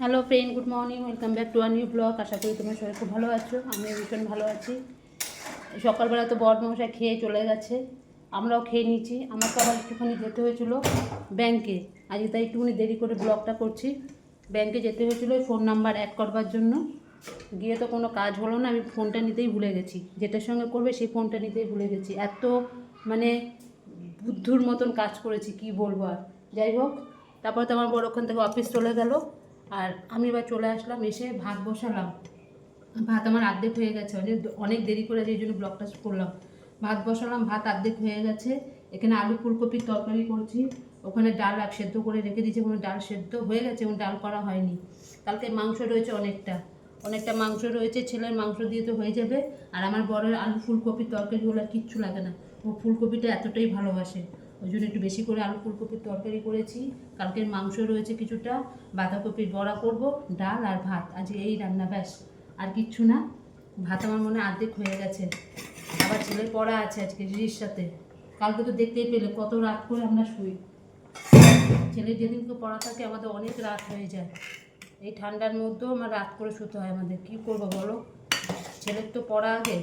Hello friend, good morning, welcome back to a new blog. আশা করি তোমরা সবাই খুব ভালো আছো। আমিও ভীষণ ভালো আছি। সকালবেলা তো বড়মশাই খেয়ে চলে গেছে, আমরাও খেয়ে নিয়েছি। আমার তো আবার একটুখানি যেতে হয়েছিলো ব্যাংকে, আজকে তাই একটুখানি দেরি করে ব্লগটা করছি। ব্যাংকে যেতে হয়েছিলো ফোন নাম্বার অ্যাড করবার জন্য, গিয়ে তো কোনো কাজ হলো না। আমি ফোনটা নিতেই ভুলে গেছি, যেটার সঙ্গে করবে সেই ফোনটা নিতেই ভুলে গেছি। এত মানে বুদ্ধুর মতন কাজ করেছি কি বলবো আর। যাই হোক, তারপরে তো আমার বড় ওখান থেকে অফিস চলে গেল, আর আমি এবার চলে আসলাম। এসে ভাত বসালাম। ভাত আমার অর্ধেক হয়ে গেছে, অনেক দেরি করে এই জন্য ব্লগটা করলাম। ভাত বসালাম, ভাত অর্ধেক হয়ে গেছে। এখানে আলু ফুলকপির তরকারি করছি, ওখানে ডাল সেদ্ধ করে রেখে দিয়েছি। কোনো ডাল সেদ্ধ হয়ে গেছে এবং ডাল করা হয়নি। কালকে মাংস রয়েছে অনেকটা অনেকটা মাংস রয়েছে, ছেলের মাংস দিয়ে তো হয়ে যাবে। আর আমার বড়ের আলু ফুলকপির তরকারি হলে আর কিচ্ছু লাগে না, ও ফুলকপিটা এতটাই ভালোবাসে, ওই জন্য একটু বেশি করে আলু ফুলকপির তরকারি করেছি। কালকের মাংস রয়েছে কিছুটা, বাঁধাকপির বড়া করব, ডাল আর ভাত, আজকে এই রান্না, ব্যাস আর কিচ্ছু না। ভাত আমার মনে অর্ধেক হয়ে গেছে। আবার ছেলের পড়া আছে আজকে রির সাথে। কালকে তো দেখতেই পেলে কত রাত করে আমরা শুই। ছেলের যেদিনকে পড়া থাকে আমাদের অনেক রাত হয়ে যায়। এই ঠান্ডার মধ্যেও আমার রাত করে শুতে হয়। আমাদের কী করবো বলো, ছেলের তো পড়া আগে।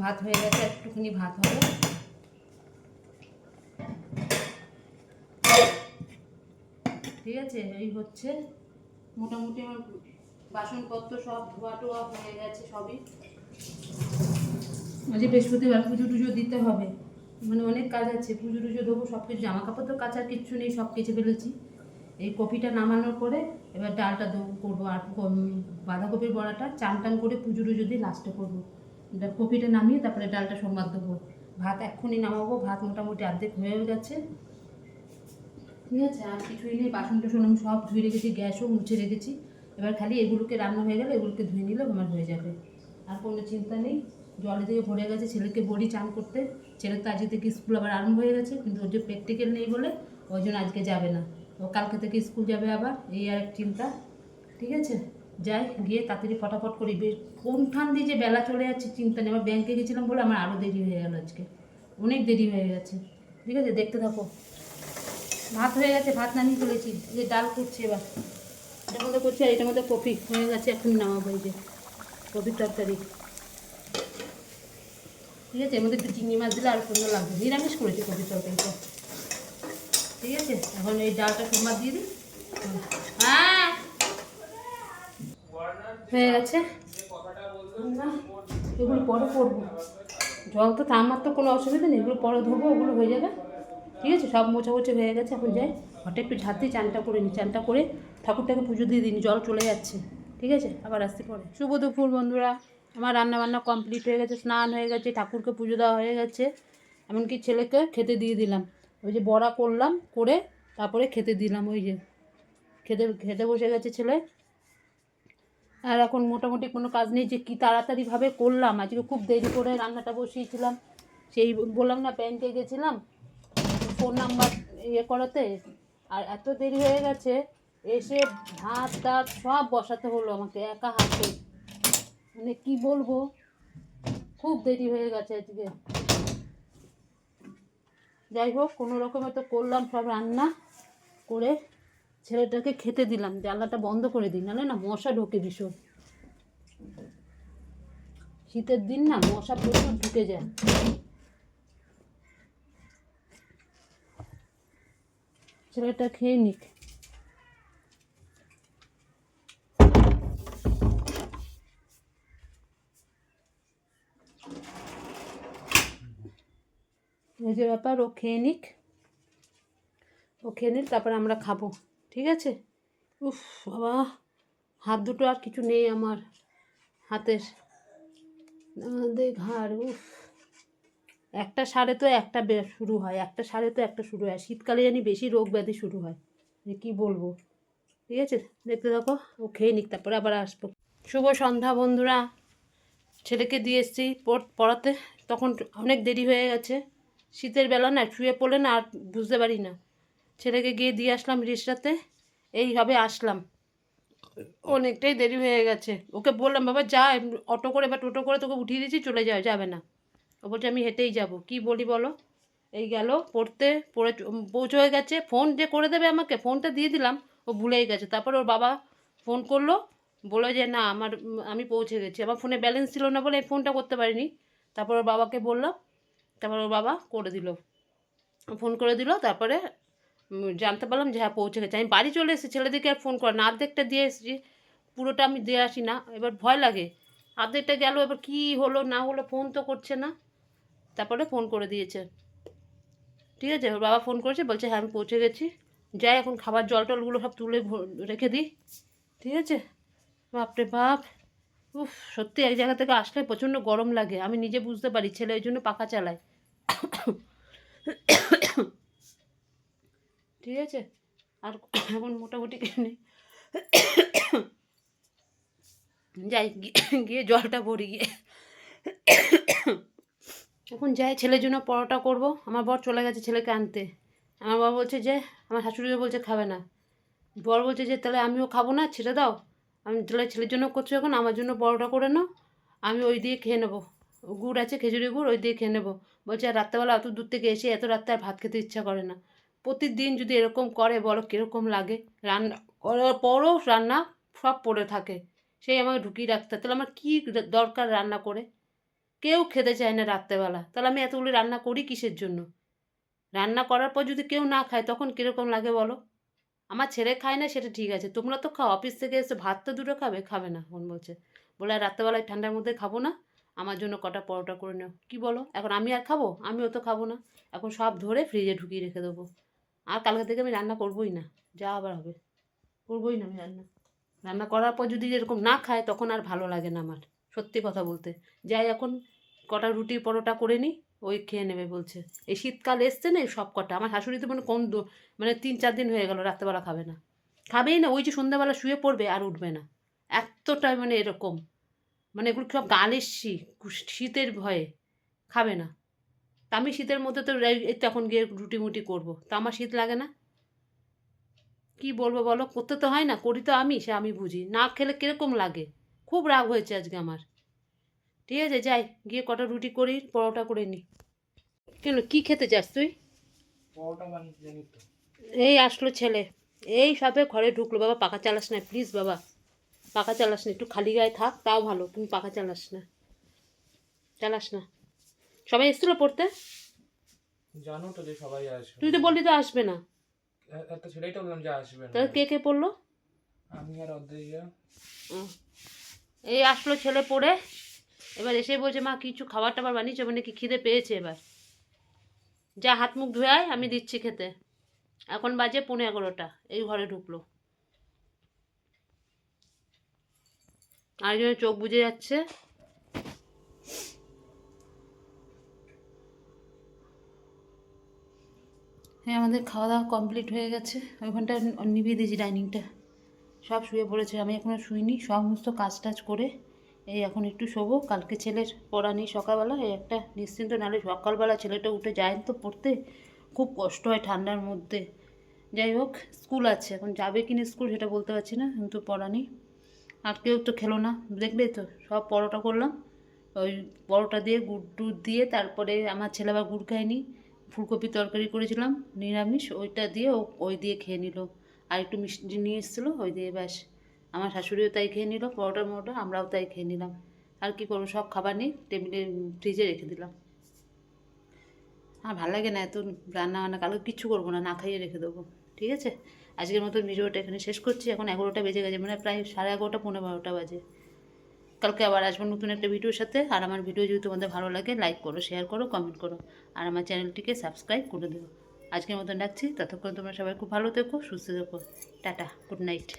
ভাত হয়ে গেছে, একটুখানি ভাত হবে। ঠিক আছে, এই হচ্ছে মোটামুটি আমার বাসনপত্র সব ধোয়া টোয়া হয়ে গেছে সবই। আজকে বৃহস্পতিবার, পুজো টুজো দিতে হবে, মানে অনেক কাজ আছে। পুজো টুজো দেবো, সব কিছু, জামা কাপড় তো কাচার কিচ্ছু নেই, সব কেচে ফেলেছি। এই কপিটা নামানোর পরে এবার ডালটা করবো, আর বাঁধাকপির বড়াটা চান টান করে পুজো টুজো দিয়ে লাস্টে করবো। কপিটা নামিয়ে তারপরে ডালটা সোমবার দেবো। ভাত এক্ষুনি নামাবো, ভাত মোটামুটি অর্ধেক হয়েও গেছে। ঠিক আছে, আর কিছুই নেই। বাসন টাসন আমি সব ধুয়ে রেখেছি, গ্যাসও মুছে রেখেছি। এবার খালি এগুলোকে রান্না হয়ে গেলে এগুলোকে ধুয়ে নিলে আমার হয়ে যাবে, আর কোনো চিন্তা নেই। জলে দিয়ে ভরে গেছে, ছেলেকে বড়ি চান করতে। ছেলের তো আজকে থেকে স্কুল আবার আরম্ভ হয়ে গেছে, কিন্তু ওর যে প্র্যাকটিক্যাল নেই বলে ওই জন্য আজকে যাবে না। ও কালকে থেকে স্কুল যাবে আবার, এই আর এক চিন্তা। ঠিক আছে, যাই, গিয়ে তাড়াতাড়ি ফটাফট করি। কোনখান দিয়ে যে বেলা চলে যাচ্ছে চিন্তা নেই। আমার ব্যাংকে গেছিলাম বলে আমার আরও দেরি হয়ে গেল আজকে, অনেক দেরি হয়ে গেছে। ঠিক আছে, দেখতে থাকো। ভাত হয়ে গেছে, ভাত নামিয়ে ফেলেছি। যে ডাল করছি এবার, এটার মধ্যে করছি, আর এটার মধ্যে কপি হয়ে গেছে, এখন নামাবো। এই যে কপির তরকারি, ঠিক আছে। এর মধ্যে একটু চিংড়ি মাছ দিলে আর সুন্দর লাগবে। নিরামিষ করেছি কপির তরকারিটা। ঠিক আছে, এখন এই ডালটা সোমবার দিয়ে দিই। হ্যাঁ, হয়ে গেছে। এগুলো পরে করবো, জল তো আমার তো কোনো অসুবিধা নেই, এগুলো পরে ধোবো, ওগুলো হয়ে যাবে। ঠিক আছে, সব মোছামুছি হয়ে গেছে। এখন যাই ঘরটা একটু ঝাঁট দিয়ে চানটা করে নিই, চানটা করে ঠাকুরটাকে পুজো দিয়ে দিন, জল চলে যাচ্ছে। ঠিক আছে, আবার আসতে পরে। শুভ দুপুর বন্ধুরা, আমার রান্নাবান্না কমপ্লিট হয়ে গেছে, স্নান হয়ে গেছে, ঠাকুরকে পুজো দেওয়া হয়ে গেছে, এমনকি ছেলেকে খেতে দিয়ে দিলাম। ওই যে বড়া করলাম, করে তারপরে খেতে দিলাম। ওই যে খেতে খেতে বসে গেছে ছেলে। আর এখন মোটামুটি কোনো কাজ নেই, যে কী তাড়াতাড়িভাবে করলাম। আজকে খুব দেরি করে রান্নাটা বসিয়েছিলাম। সেই বললাম না, ব্যাংকে গেছিলাম ফোন নাম্বার ইয়ে করাতে, আর এত দেরি হয়ে গেছে। এসে ভাত টাত সব বসাতে হলো আমাকে একা হাতে, মানে কি বলবো, খুব দেরি হয়ে গেছে আজকে। যাই হোক, কোনো রকমে তো করলাম সব রান্না করে, ছেলেটাকে খেতে দিলাম। জানলাটা বন্ধ করে দিই, নাহলে না মশা ঢোকে ভীষণ। শীতের দিন না, মশা প্রচুর ঢুকে যায়। ছেলেটা খেয়ে নিক। এই যে ব্যাপার, ও খেয়ে নিক, ও খেয়ে নিক, তারপরে আমরা খাবো। ঠিক আছে। উফ বাবা, হাত দুটো আর কিছু নেই আমার হাতের, ঘাড়, উফ। একটা সারে তো একটা শুরু হয়, একটা সারে তো একটা শুরু হয়। শীতকালে জানি বেশি রোগ ব্যাধি শুরু হয়, যে কী বলবো। ঠিক আছে, দেখতে থাকো, ও খেয়ে নিক, তারপরে আবার আসবো। শুভ সন্ধ্যা বন্ধুরা, ছেলেকে দিয়ে এসেছি পড়াতে, তখন অনেক দেরি হয়ে গেছে। শীতের বেলা না, শুয়ে পড়লে না আর বুঝতে পারি না। ছেলেকে গিয়ে দিয়ে আসলাম রিক্সাতে, এইভাবে আসলাম, অনেকটাই দেরি হয়ে গেছে। ওকে বললাম, বাবা যা, অটো করে বা টোটো করে তোকে উঠিয়ে দিয়েছি, চলে যাও, যাবে না। ও বলছে আমি হেঁটেই যাব। কি বলি বলো। এই গেল পড়তে, পড়ে পৌঁছে হয়ে গেছে। ফোন যে করে দেবে আমাকে, ফোনটা দিয়ে দিলাম, ও ভুলেই গেছে। তারপর ওর বাবা ফোন করলো, বললো যে না আমি পৌঁছে গেছি। আমার ফোনে ব্যালেন্স ছিল না বলে এই ফোনটা করতে পারিনি। তারপর ওর বাবাকে বললাম, তারপর ওর বাবা করে দিল, ফোন করে দিল। তারপরে জানতে পারলাম যে হ্যাঁ পৌঁছে গেছে। আমি বাড়ি চলে এসেছি, ছেলেদিকে আর ফোন করে না, অর্ধেকটা দিয়ে এসেছি, পুরোটা আমি দিয়ে আসি না। এবার ভয় লাগে, অর্ধেকটা গেল, এবার কী হলো না হলো, ফোন তো করছে না। তারপরে ফোন করে দিয়েছে, ঠিক আছে। ওর বাবা ফোন করেছে, বলছে হ্যাঁ আমি পৌঁছে গেছি। যাই এখন খাবার জল টলগুলো সব তুলে রেখে দিই, ঠিক আছে। বাপরে বাপ, উফ, সত্যি এক জায়গা থেকে আসলে প্রচণ্ড গরম লাগে, আমি নিজে বুঝতে পারি। ছেলে ওই জন্য পাখা চালায়, ঠিক আছে। আর এখন মোটামুটি নেই, যাই গিয়ে জলটা ভরি গিয়ে, এখন যাই ছেলের জন্য পরোটা করব। আমার বর চলে গেছে ছেলেকে আনতে। আমার বর বলছে যে, আমার শাশুড়িও বলছে খাবে না। বর বলছে যে তাহলে আমিও খাবো না, ছেড়ে দাও। আমি তাহলে ছেলের জন্য করছো এখন, আমার জন্য পরোটা করে নাও, আমি ওই দিয়ে খেয়ে নেবো। গুড় আছে, খেজুরি গুড়, ওই দিয়ে খেয়ে নেবো। বলছে আর রাত্রেবেলা অত দূর থেকে এসে এত রাত্রে আর ভাত খেতে ইচ্ছা করে না। প্রতিদিন যদি এরকম করে বলো কীরকম লাগে। রান্না করার পরও রান্না সব পড়ে থাকে, সেই আমাকে ঢুকিয়ে রাখতে। তাহলে আমার কী দরকার রান্না করে? কেউ খেতে চায় না রাত্রেবেলা, তাহলে আমি এতগুলো রান্না করি কিসের জন্য? রান্না করার পর যদি কেউ না খায় তখন কীরকম লাগে বলো? আমার ছেলে খায় না সেটা ঠিক আছে, তোমরা তো খাও, অফিস থেকে এসে ভাত তো দুটো খাবে, খাবে না বোন বলছে। বলে আর রাত্রেবেলায় ঠান্ডার মধ্যে খাবো না, আমার জন্য কটা পরোটা করে নাও। কী বলো, এখন আমি আর খাবো? আমিও তো খাবো না। এখন সব ধরে ফ্রিজে ঢুকিয়ে রেখে দেবো। আর কালকে থেকে আমি রান্না করবোই না, যা আবার হবে, করবোই না আমি রান্না। রান্না করার পর যদি এরকম না খায় তখন আর ভালো লাগে না আমার, সত্যি কথা বলতে। যাই এখন কটা রুটি পরোটা করে নিই, ওই খেয়ে নেবে বলছে। এই শীতকাল এসছে না, এই সব কটা আমার শাশুড়ি তো মানে 3-4 দিন হয়ে গেল রাত্রেবেলা খাবে না, খাবেই না। ওই যে সন্ধ্যাবেলা শুয়ে পড়বে আর উঠবে না, এতটাই মানে এরকম, মানে এগুলো সব গালের শীতের ভয়ে খাবে না। তা আমি শীতের মধ্যে তো এই তো এখন গিয়ে রুটি মুটি করবো, তা আমার শীত লাগে না? কি বলবো বলো, করতে তো হয় না, করি তো আমি, সে আমি বুঝি। না খেলে কীরকম লাগে, খুব রাগ হয়েছে আজকে আমার। ঠিক আছে, যাই গিয়ে কটা রুটি করি, পরোটা করে নিই। কেন, কি খেতে চাস তুই? এই আসলো ছেলে, এই সবে ঘরে ঢুকলো। বাবা পাখা চালাস না প্লিজ, বাবা পাখা চালাস না, একটু খালি গায়ে থাক তাও ভালো, তুমি পাখা চালাস না, চালাস না। সবাই এসেছিলো পড়তে? জানো তো যে সবাই আসবে, তুই তো বললি তো আসবে না। একটা ছেলেই তো বললাম যে আসবে না। তাহলে কে কে পড়লো? আমি আর অদ্রিজা। এই আসলো ছেলে পড়ে, এবার এসে বলছে মা কিছু খাবার টাবার বানিয়েছে, মানে কি খিদে পেয়েছে। এবার যা হাত মুখ ধুয়ে আয়, আমি দিচ্ছি খেতে। এখন বাজে 11:15, এই ঘরে ঢুকলো। আরেকজনের চোখ বুজে যাচ্ছে। হ্যাঁ, আমাদের খাওয়া দাওয়া কমপ্লিট হয়ে গেছে। ওইখানটা নিভিয়ে দিয়েছি ডাইনিংটা, সব শুয়ে পড়েছে। আমি এখনও শুইনি, সমস্ত কাজ টাজ করে এই এখন একটু শোবো। কালকে ছেলের পড়া নেই সকালবেলা, এই একটা নিশ্চিন্ত, নাহলে সকালবেলা ছেলেটা উঠে যায় তো পড়তে, খুব কষ্ট হয় ঠান্ডার মধ্যে। যাই হোক, স্কুল আছে, এখন যাবে কিনা স্কুল সেটা বলতে পারছি না, কিন্তু পড়া নেই। আর কেউ তো খেলো না, দেখবে তো সব পরোটা করলাম, ওই পরোটা দিয়ে গুড় টুড় দিয়ে। তারপরে আমার ছেলে আবার গুড় খায়নি, ফুলকপি তরকারি করেছিলাম নিরামিষ, ওইটা দিয়ে ওই দিয়ে খেয়ে নিল। আর একটু মিষ্টি নিয়ে এসেছিলো, ওই দিয়ে ব্যাস। আমার শাশুড়িও তাই খেয়ে নিল, পরোটা আমরাও তাই খেয়ে নিলাম। আর কি করবো, সব খাবার নিয়ে টেবিলে ফ্রিজে রেখে দিলাম। আর ভালো লাগে না এত রান্না বান্না, কালকে কিচ্ছু করবো না, না খাইয়ে রেখে দেবো, ঠিক আছে। আজকের মতো ভিডিওটা এখানে শেষ করছি। এখন 11টা বেজে গেছে, মানে প্রায় 11:30 12:15 বাজে। কালকে আবার আসবো নতুন একটা ভিডিওর সাথে। আর আমার ভিডিও যদি তোমাদের ভালো লাগে, লাইক করো, শেয়ার করো, কমেন্ট করো, আর আমার চ্যানেলটিকে সাবস্ক্রাইব করে দেবো। আজকের মতন রাখছি, ততক্ষণ তোমরা সবাই খুব ভালো থেকো, সুস্থ থেকো। Tata, good night.